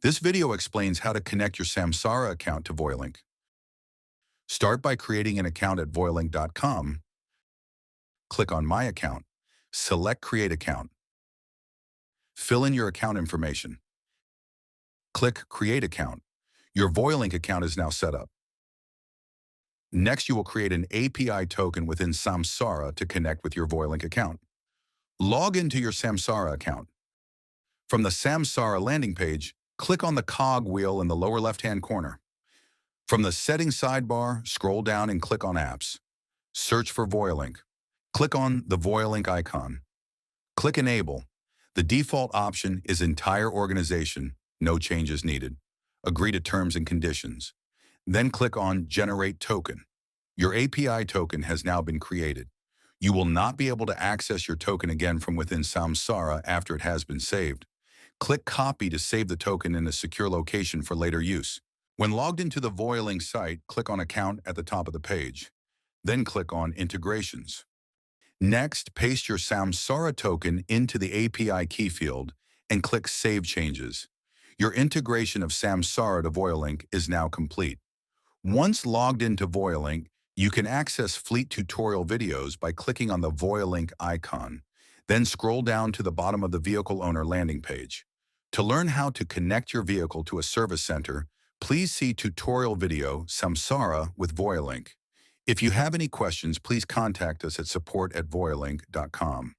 This video explains how to connect your Samsara account to VOYOLink. Start by creating an account at VOYOLink.com. Click on My Account. Select Create Account. Fill in your account information. Click Create Account. Your VOYOLink account is now set up. Next, you will create an API token within Samsara to connect with your VOYOLink account. Log into your Samsara account. From the Samsara landing page, click on the cog wheel in the lower left-hand corner. From the Settings sidebar, scroll down and click on Apps. Search for VOYOLink. Click on the VOYOLink icon. Click Enable. The default option is Entire Organization, no changes needed. Agree to terms and conditions. Then click on Generate Token. Your API token has now been created. You will not be able to access your token again from within Samsara after it has been saved. Click Copy to save the token in a secure location for later use. When logged into the VOYOLink site, click on Account at the top of the page. Then click on Integrations. Next, paste your Samsara token into the API key field and click Save Changes. Your integration of Samsara to VOYOLink is now complete. Once logged into VOYOLink, you can access fleet tutorial videos by clicking on the VOYOLink icon. Then scroll down to the bottom of the vehicle owner landing page. To learn how to connect your vehicle to a service center, please see tutorial video Samsara with VOYOLink. If you have any questions, please contact us at support@voyolink.com.